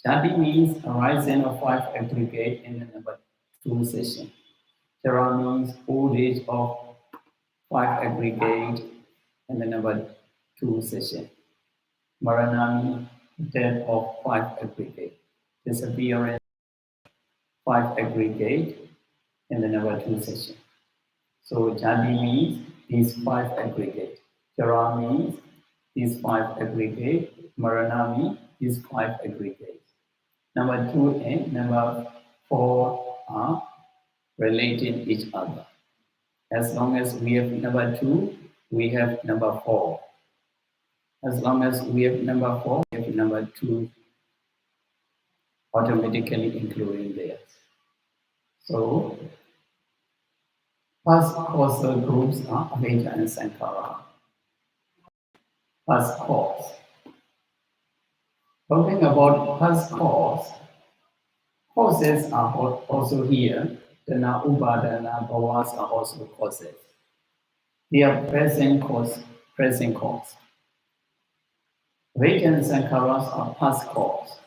Jadi means horizon of 5 aggregate in the number 2 session. Tera means old age of 5 aggregate in the number 2 session. Marana means death of 5 aggregate. Disappearance 5 aggregate in the number 2 session. So Jadi means these 5 aggregate. Tera means these 5 aggregate. Marana means these 5 aggregate. Number 2 and number 4 are related each other. As long as we have number 2, we have number 4. As long as we have number 4, we have number 2 automatically including theirs. So, first causal groups are Avejja and Sankara. First cause. Talking about first cause, causes are also here. Dana, Upadana, Bhavas are also causes. They are present cause. Avejja and Sankaras are past cause.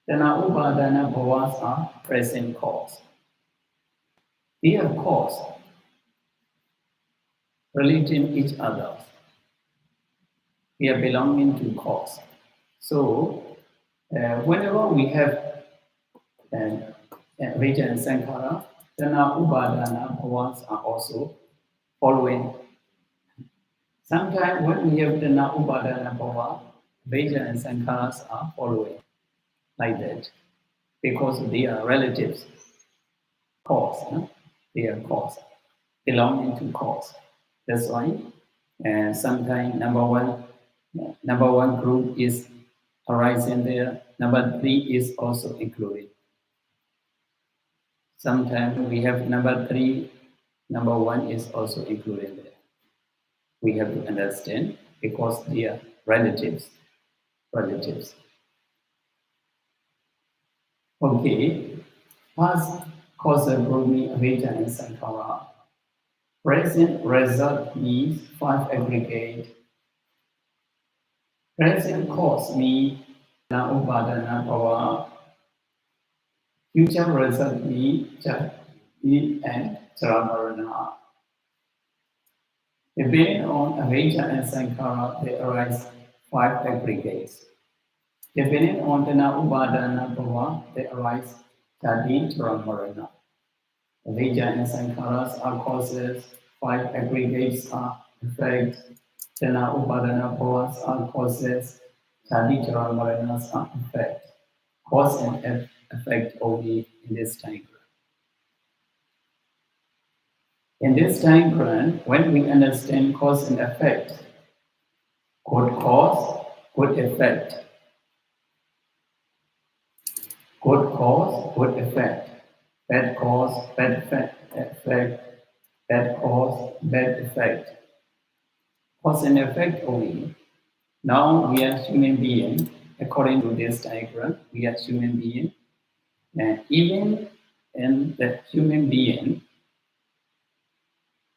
Dana, Upadana, Bhavas are present cause. They are cause relating each other. We are belonging to cause. So, whenever we have Avejja and Sankara, Dana, Upadana, Bhavas are also following. Sometimes when we have Dana, Upadana, Bhava, Avejja and Sankaras are following like that because they are relatives. Cause, no? They are cause, belonging to cause. That's why sometimes number one group is arising there. Number 3 is also included. Sometimes we have number 3, number 1 is also included there. We have to understand because they are relatives. Okay, first causal group means Avejja and Sankara. Present result means 5 aggregate. Present cause means Na Upadana Bhava. Future result means Jati and Jaramarana. Depending on Avejja and Sankara, they arise 5 aggregates. Depending on Dana Upadana Bhava, they arise Jati Jaramarana. Avejja and Sankaras are causes, 5 aggregates are effects, Dana Upadana Bhavas are causes, Jati Jaramaranas are effect. Cause and effect only in this diagram. In this diagram, when we understand cause and effect, good cause, good effect. Good cause, good effect. Bad cause, bad effect. Bad cause, bad effect. Cause and effect only. Now we are human being. According to this diagram, we are human being. And even in the human being,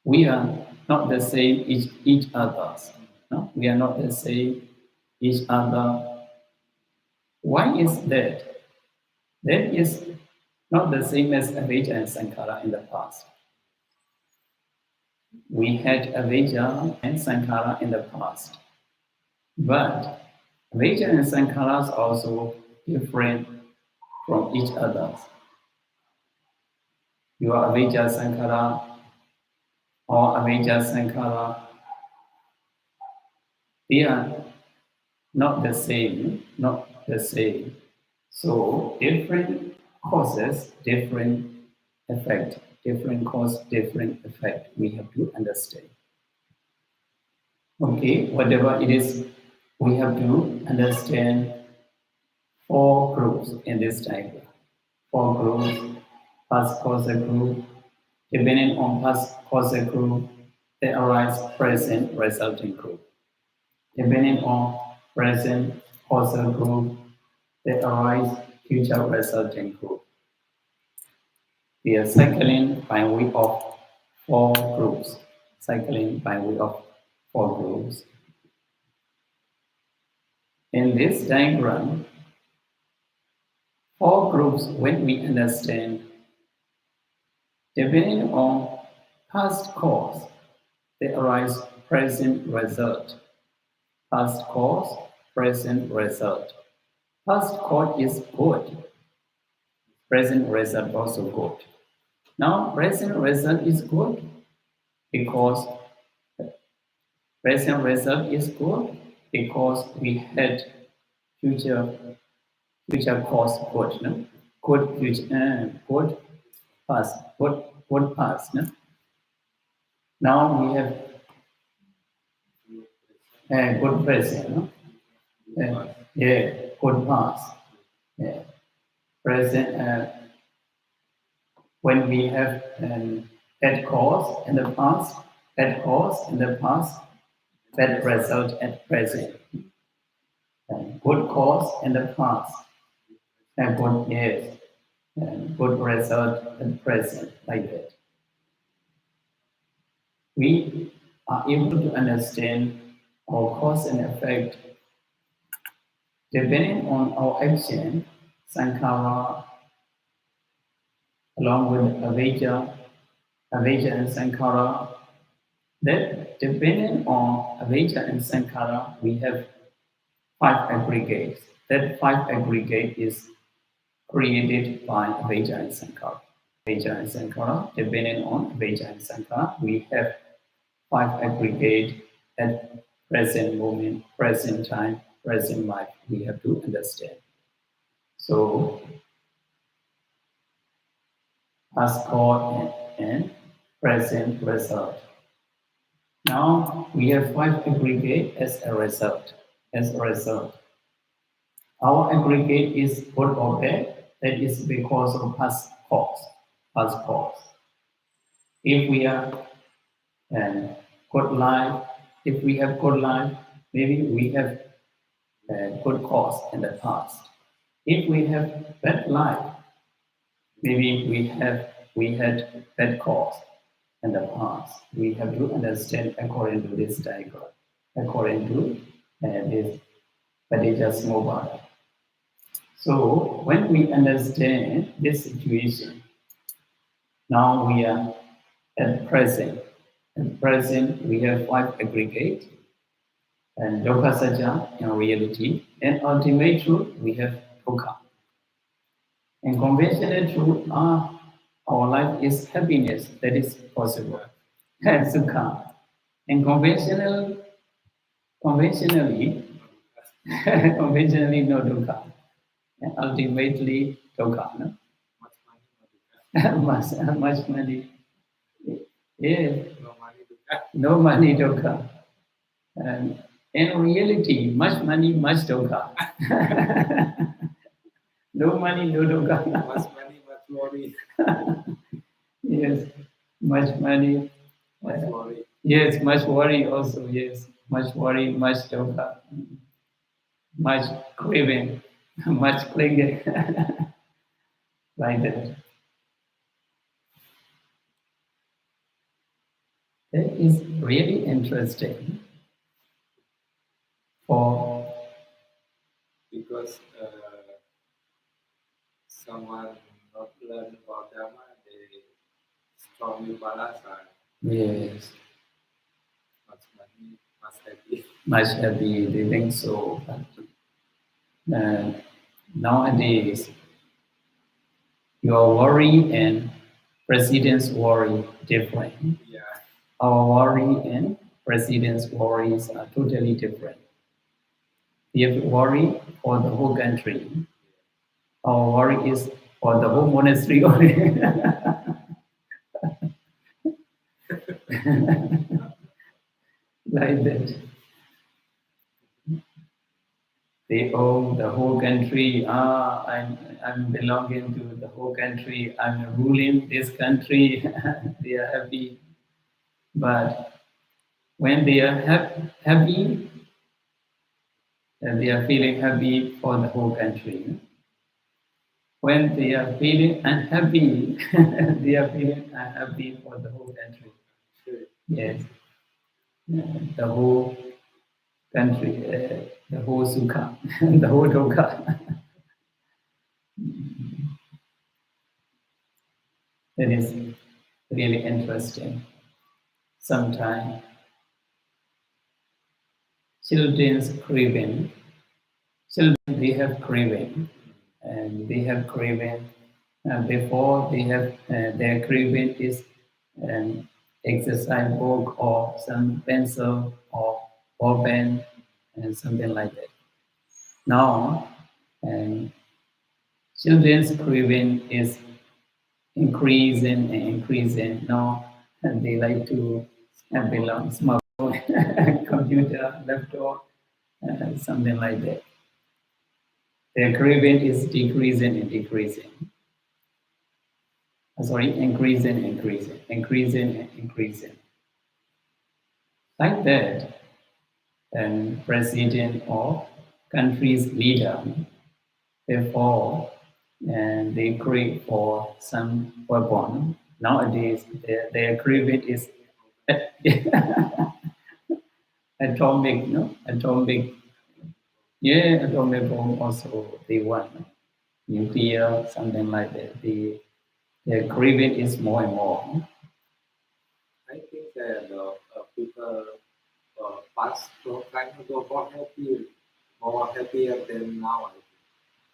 we are not the same each other. No? We are not the same each other. Why is that? That is not the same as Avejja and Sankara in the past. We had Avejja and Sankara in the past. But Avejja and Sankaras are also different from each other. You are Avejja Sankara or Avejja Sankara. They are not the same. So different causes, different effect. Different cause, different effect. We have to understand. Okay, whatever it is, we have to understand 4 groups in this diagram. 4 groups, past causal group. Depending on past causal group, they arise present resulting group. Depending on present causal group, they arise future resulting group. We are cycling by way of 4 groups. Cycling by way of 4 groups. In this diagram, Four groups when we understand, depending on past cause, they arise present result. Past cause, present result. Past cause is good. Present result also good. Now, present result is good because present result is good because we had future cause good, no? Good future, good past, good past, no? Now we have good present, no? Yeah, good past. Yeah. Present, when we have bad cause in the past, bad cause in the past, bad result at present. And good cause in the past, and good, yes, and good result at present, like that. We are able to understand our cause and effect depending on our action, sankhara, along with avijja and sankhara. That depending on avijja and sankhara, we have five aggregates. That five aggregate is created by avijja and sankhara. Avijja and sankhara, depending on avijja and sankhara, we have five aggregate at present moment, present time, present life. We have to understand. So, past cause and present result. Now we have five aggregate as a result. As a result, our aggregate is good or bad. That is because of past cause. Past cause. If we are good life, if we have good life, maybe we have good cause in the past. If we have bad life, maybe we had bad cause in the past. We have to understand according to this diagram, according to this Paticca So when we understand this situation, now we are at present. At present, we have five aggregates and dukkha sajja in reality, and ultimate truth we have dukkha. And conventional truth our life is happiness, that is possible. Sukha. And conventionally, conventionally no dukkha. And ultimately dukkha. No? much money. Yeah. No money dukkha. And in reality, much money, much dukkha. No money, no dukkha. Much money, much worry. Yes, much money. Much worry. Yes, much worry also. Yes, much worry, much dukkha, much craving, much clinging, like that. That is really interesting for because someone not learn about Dharma, they strongly balance and yes, much money, much happy. much happy. They think so. But, nowadays, your worry and president's worry different. Yeah. Our worry and president's worries are totally different. We have worry for the whole country. Our worry is for the whole monastery only. Like that. They own the whole country. I'm belonging to the whole country. I'm ruling this country. They are happy. But when they are happy, then they are feeling happy for the whole country. When they are feeling unhappy, they are feeling unhappy for the whole country. Yes, the whole country, the whole sukha, the whole dukkha. That is really interesting. Sometimes children's craving, children they have craving, and they have craving before they have their craving is an exercise book or some pencil or ball pen and something like that. Now, and children's craving is increasing and increasing. Now, and they like to belong smartphone, computer, laptop, something like that. Their craving is decreasing and decreasing. Sorry, increasing, increasing, increasing, and increasing. Like that, and president or country's leader, therefore, and they crave for some weapon. Nowadays, their craving is atomic, no? Atomic, yeah, atomic bomb also they want. Nuclear, something like that. Their craving is more and more. I think that people past long time ago more happier than now.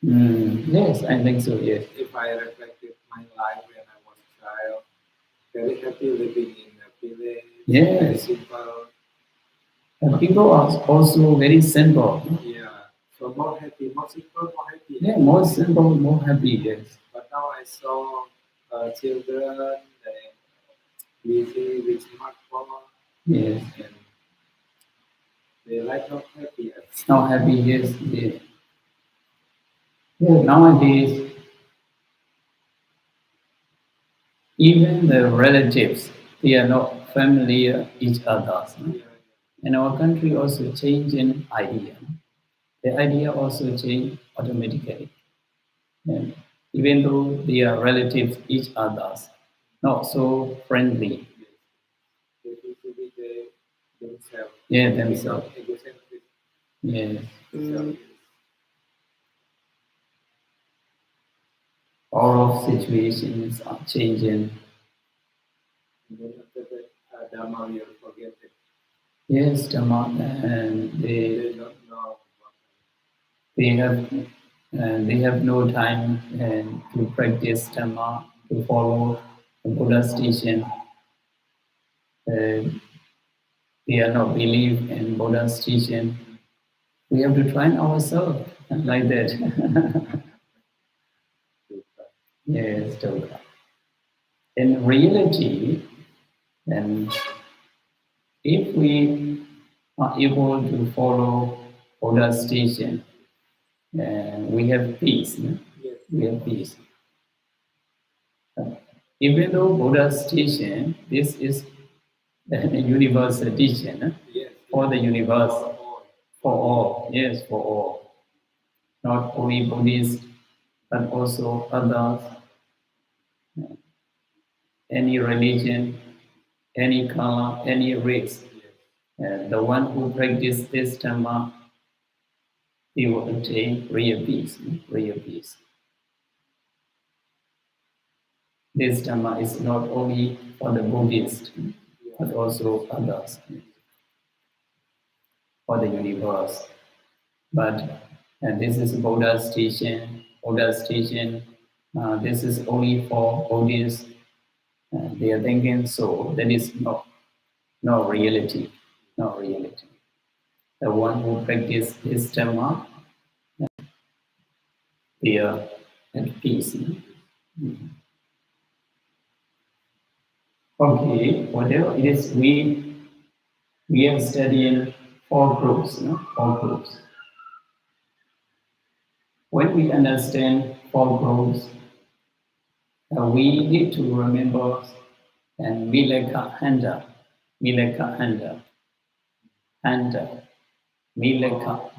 Yes, I think so, yes. If I reflected my life when I was a child, very happy living in a village, very Yes. simple. And people are also very simple. Yeah, so more happy, more simple, more happy. Yeah, more simple, more happy, yes. But now I saw children they busy with smartphone Yes. and they like not happy. Not happy, yes. Yes. Yeah, nowadays, even the relatives, they are not familiar each other. No? Yeah, In our country also change in idea. The idea also change automatically. And even though they are relatives each others, not so friendly. yes. They need to be themselves. Yeah, themselves. Egocentric. Yes. So, All of situations are changing. and then after that, Dharma will forget it. Yes, Dhamma, and They don't know what they have no time and to practice Dhamma, to follow the Buddha's teaching. Uh, they are not believe in Buddha's teaching. We have to train ourselves like that. Yes, Dukkha. In reality, then if we are able to follow Buddha's teaching, we have peace. No? yes. We have peace. Even though Buddha's teaching, this is the universal teaching Yes. for the universe, all. for all. Yes, for all. Not only Buddhists, but also others, any religion, any color, any race. Yes. The one who practices this Dhamma, he will attain real peace. Real peace. This Dhamma is not only for the Buddhists, but also others, for the universe. But this is Buddha's teaching. Buddha's teaching. This is only for Buddhists. They are thinking so. That is no reality. No reality. The one who practices this Dhamma, they are at peace. Okay, whatever it is, we are studying four groups, no? Four groups. When we understand four groups, we need to remember and Mileka Handa, Handa, Mileka.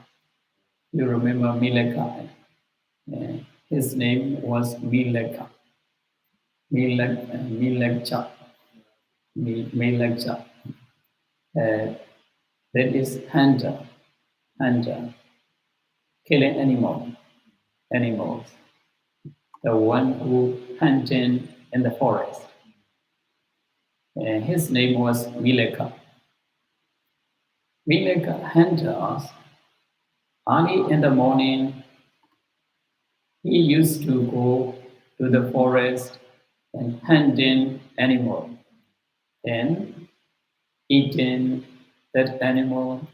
You remember Mileka? His name was Mileka, Milekcha, Milekcha. That is Handa, killing animals. The one who hunting in the forest. And his name was Mileka. Mileka hunters, early in the morning, he used to go to the forest and hunting animal and eating that animal.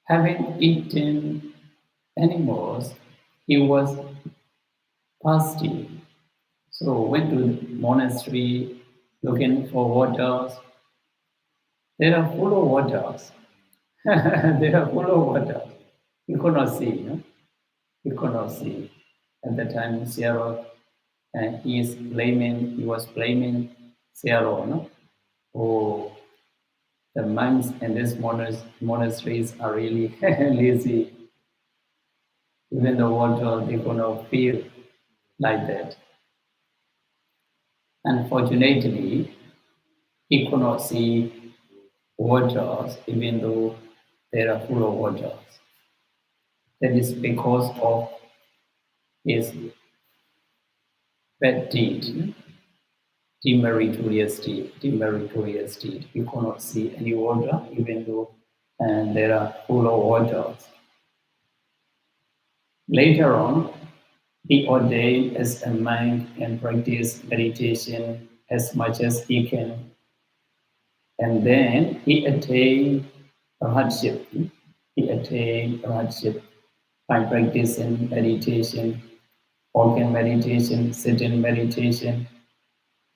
Having eaten animals, he was thirsty. So went to the monastery looking for waters. They are full of waters. They are full of water. He could not see. No? He could not see. At the time, Sierra, he was blaming Sierra. No? Oh, the monks in these monasteries are really lazy. Even the water, they could not feel like that. Unfortunately, he could not see waters, even though they are full of waters. That is because of his bad deed, demeritorious deed. He could not see any water, even though there are full of waters. Later on, he ordained as a monk and practiced meditation as much as he can. And then he attained hardship. He attained hardship by practicing meditation, organ meditation, sitting meditation,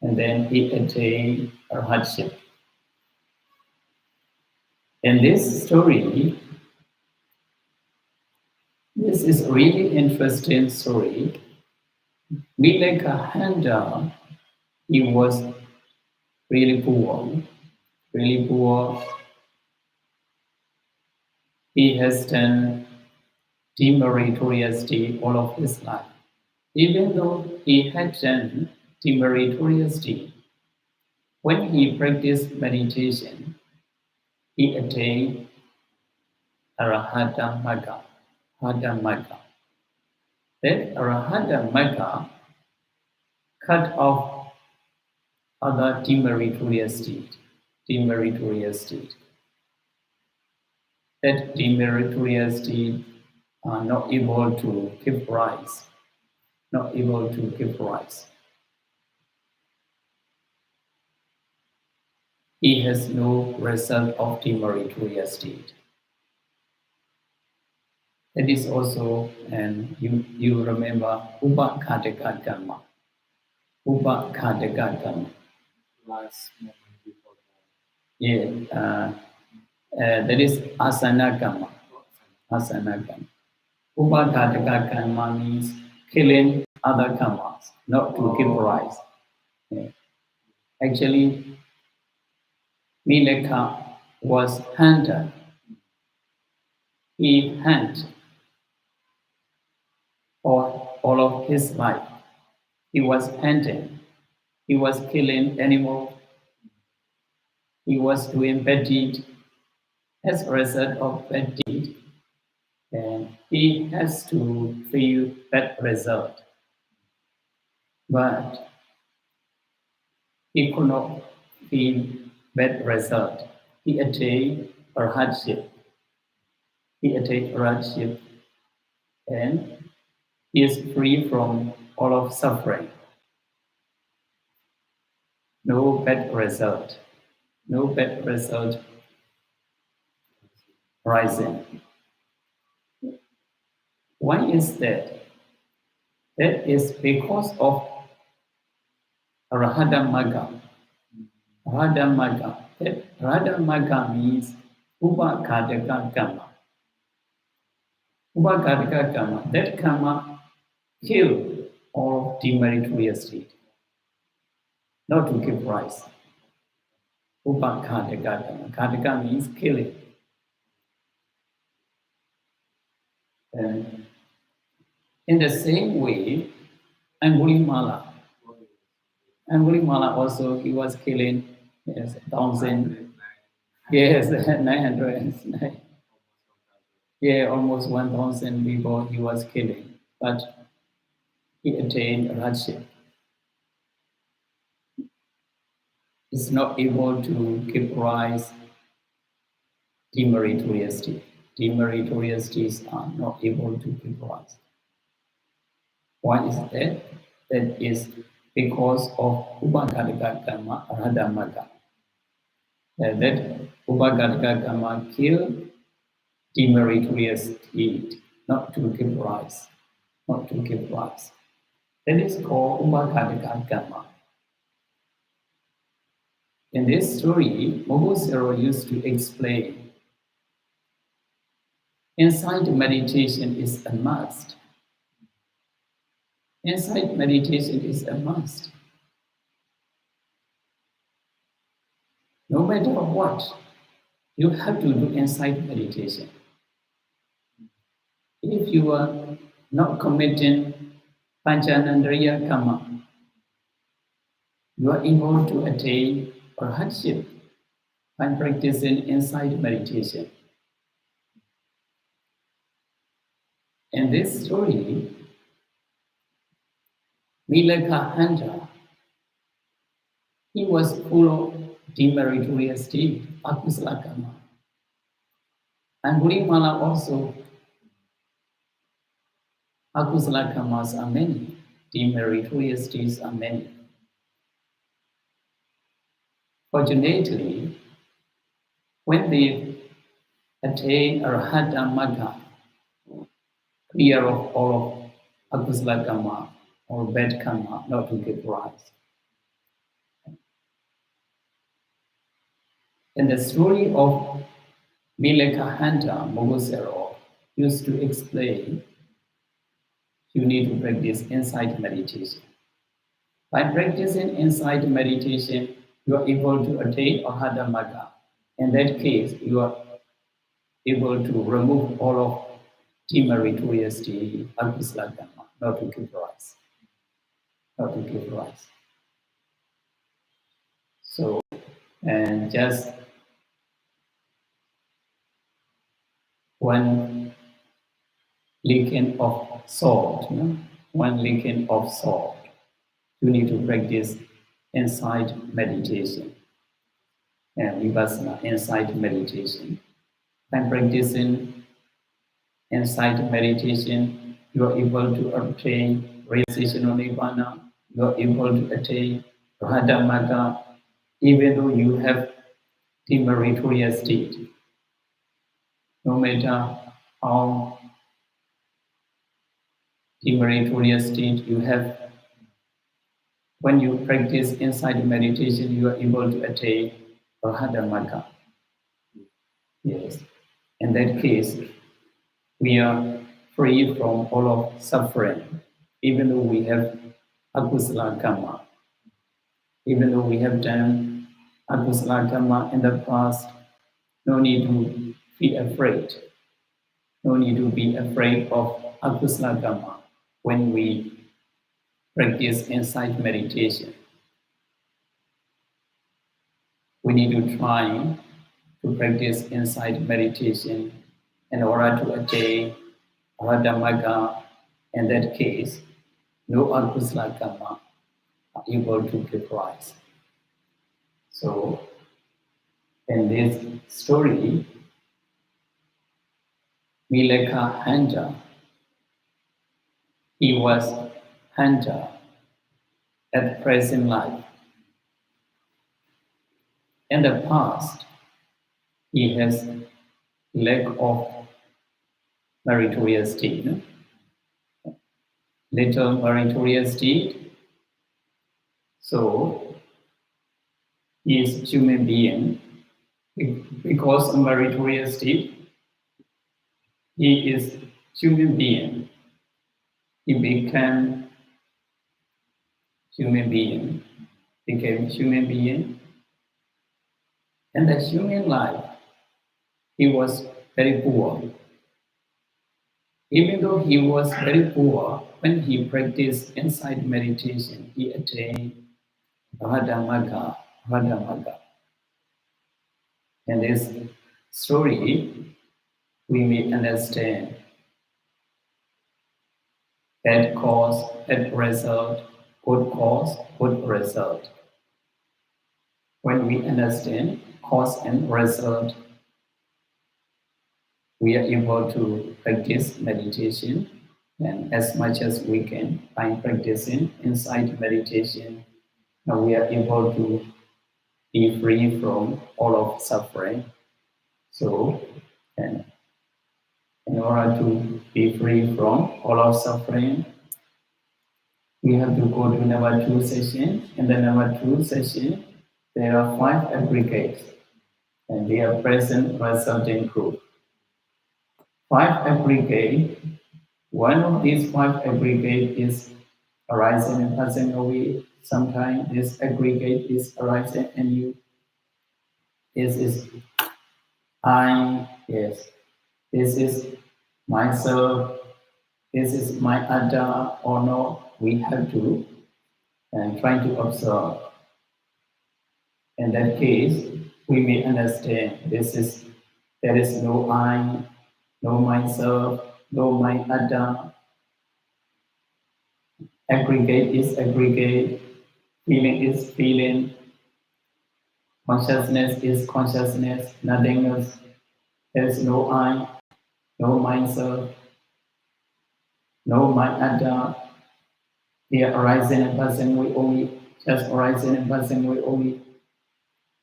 and then he attained hardship. In this story, this is really interesting story. Vivekananda, he was really poor. He has done demeritorious deed all of his life. Even though he had done demeritorious deed, when he practiced meditation, he attained Arahata Magga. That Arahata Magga cut off other demeritorious deed. That demeritorious deed are not able to give rise. He has no result of demeritorious deed. That is also, and you remember Upakhataka Karma. Last moment before that. Yeah, that is Asana Karma. Upakhataka Karma means killing other karmas, not to give rise. Yeah. Actually, Mileka was hunter. He hunted for all of his life. He was hunting. He was killing animals. He was doing bad deed. As a result of bad deed, and he has to feel bad result. But he could not feel bad result. He attained a hardship. And he is free from all of suffering. No bad result rising. Why is that? That is because of Arahata Magga. That Arahata Magga means Upakhataka Karma. That karma kill all demeritorious deed, not to give rise. Upakhataka Karma. Khataka means killing. And in the same way, Angulimala also, he was killing 1,000, 909. Yeah, almost 1,000 people he was killing. But he attained hardship. Is not able to keep rise demeritorious state. Demeritorious states are not able to keep rise. Why is that? That is because of Upagadika Karma Arhadamaga. That Upagadika Karma killed demeritorious state, not to keep rise. Not to keep rise. That is called Upagadika Karma. In this story, Mogosero used to explain insight meditation is a must. Insight meditation is a must. No matter what, you have to do insight meditation. If you are not committing Panchanandriya Karma, you are able to attain a hardship by practicing insight meditation. In this story, Milakahanda, he was full of demeritorious state, akusala karma. And Gurimala also, akusala karmas are many, demeritorious states are many. Fortunately, when they attain Arhata Magga, clear of all of akusala karma or bad karma, not to give rise. In the story of Milakahanda, Mogosero used to explain you need to practice insight meditation. By practicing insight meditation, you are able to attain Arhata Magga. In that case, you are able to remove all of demeritorious akusala karma, not to give rise. Not to give rise. So, and just one licking of salt, one licking of salt. You need to practice insight meditation and vipassana insight meditation. By practicing insight meditation, you are able to obtain realization of Nibbana, you are able to attain Arhata Magga, even though you have demeritorious state. No matter how demeritorious state you have, when you practice insight meditation, you are able to attain Arhata Magga. Yes. In that case, we are free from all of suffering, even though we have akusala karma. Even though we have done akusala karma in the past, no need to be afraid. No need to be afraid of akusala karma when we practice insight meditation. We need to try to practice insight meditation in order to attain Arhata Magga. In that case, no akusala karma are able to give rise. So, in this story, Milakahanda, he was Handa at present life. In the past, he has lack of meritorious deed. Little meritorious deed. So, he is human being. Because of meritorious deed, he is human being. He became human being. In the human life, he was very poor. Even though he was very poor, when he practiced insight meditation, he attained Arhata Magga. In this story, we may understand bad cause, bad result, good cause, good result. When we understand cause and result, we are able to practice meditation, and as much as we can by practicing inside meditation, now we are able to be free from all of suffering. So, and in order to be free from all of suffering, we have to go to number 2 session. In the number 2 session, there are 5 aggregates, and they are present resulting group. 5 aggregate. One of these 5 aggregate is arising and passing away. Sometimes this aggregate is arising and you. This is I. Yes. This is myself. This is my Ada or no. We have to and try to observe. In that case, we may understand there is no I, no myself, no my Ada. Aggregate is aggregate, feeling is feeling, consciousness is consciousness, nothingness. There is no I, no myself, no my Ada. They are arising and passing away only, just arising and passing away only.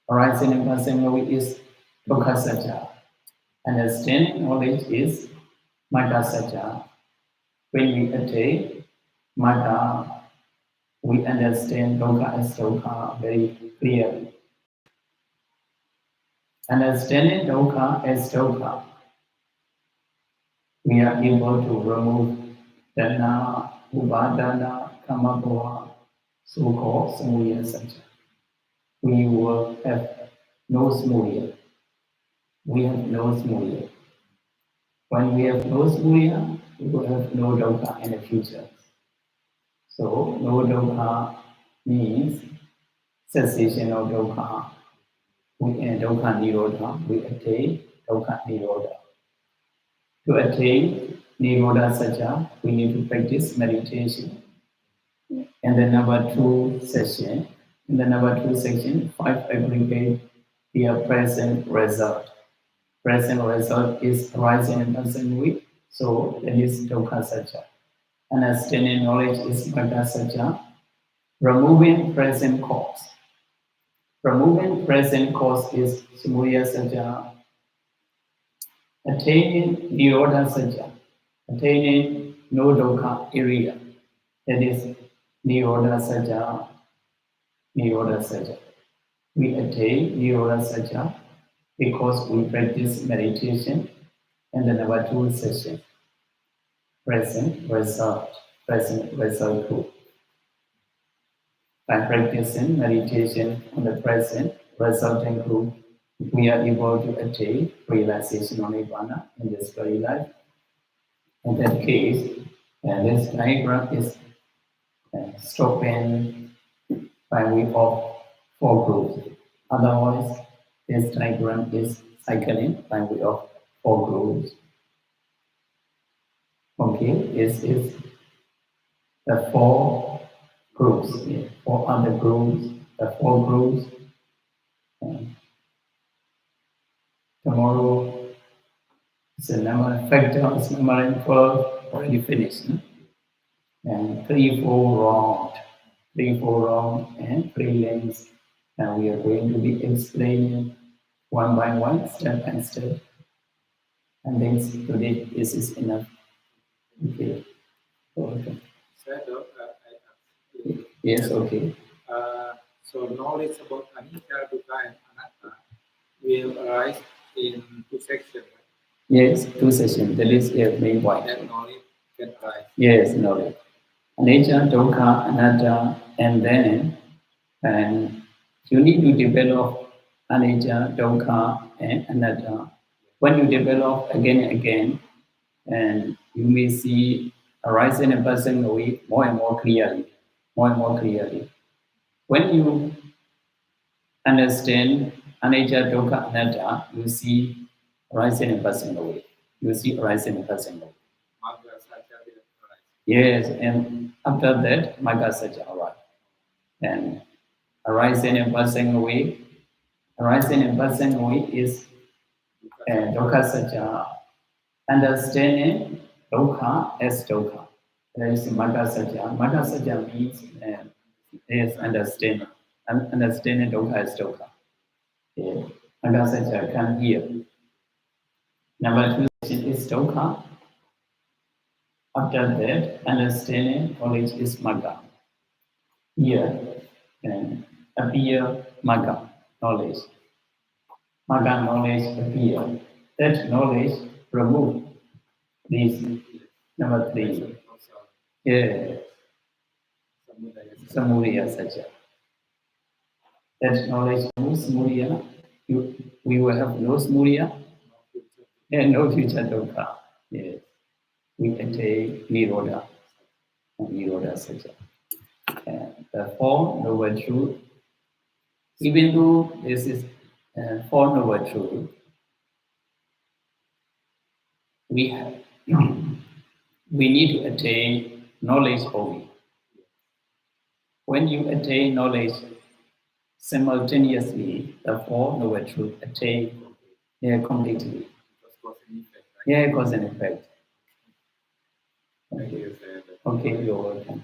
Arising and passing away is Dukkha Satya. Understanding knowledge is Magga Satya. When we attain Magga, we understand Dukkha as Dukkha very clearly. Understanding Dukkha as Dukkha, we are able to remove Dana, Upadana, Kamabhava, so-called Samudaya Satya. We will have no Samudaya. We have no Samudaya. When we have no Samudaya, we will have no Dukkha in the future. So, no Dukkha means cessation of Dukkha. Dukkha Nirodha, we attain Dukkha Nirodha. To attain Nirodha Satya, we need to practice meditation. In the number 2 session, 5 aggregate the present result. Present result is arising and passing away, so that is Dukkha Satya. Understanding knowledge is Magga Satya. Removing present cause. Removing present cause is Samudaya Satya. Attaining Nirodha Satya. Attaining no Dukkha area. That is Nirodha Satya. Nirodha Satya. We attain Nirodha Satya because we practice meditation in the number 2 session. Present result group. By practicing meditation on the present resulting group, we are able to attain realization of Nibbana in this very life. In that case, this diagram is stopping by way of 4 groups. Otherwise, this diagram is cycling by way of 4 groups. Okay, this is the 4 groups. 4 other groups, the 4 groups. Tomorrow is a number factor, is number 12, already finished. And 3, 4 round, 3, 4 round, and 3 lanes. Now we are going to be explaining one by one, step by step. And then today this is enough. Okay. Okay. Yes, okay. So knowledge about Anicca, Dukkha, and Anatta will arise in 2 sections. Yes, 2 sessions. That is the main point. That knowledge can arise. Yes, knowledge. Anicca, Dukkha, Anatta, and then you need to develop Anicca, Dukkha, and Anatta. When you develop again and again, and you may see arising and passing away more and more clearly, more and more clearly. When you understand Anicca, Dukkha, Anatta, you see arising and passing away. You see arising and passing away. Yes, and after that, Magga Satya arrived. And arising and passing away. Arising and passing away is Dukkha Satya. Understanding Dukkha as Dukkha. That is Magga Satya. Magga Satya means is understanding. Understanding Dukkha as Dukkha. Yeah. Magga Satya come here. Number two is Dukkha. After that, understanding knowledge is Magga. Here, and appear Magga, knowledge. Magga knowledge appear. That knowledge remove this. Number three. Yeah, Samudaya Satya. That knowledge removes Samudaya. We will have no Samudaya and no future Dukkha. Yes. We attain Nirodha. Nirodha Satya. And the four noble truth, even though this is four noble truth, we have, we need to attain knowledge only. When you attain knowledge simultaneously, the four noble truth attain completely. Yeah, cause and effect. Thank you, sir. Okay, you're welcome.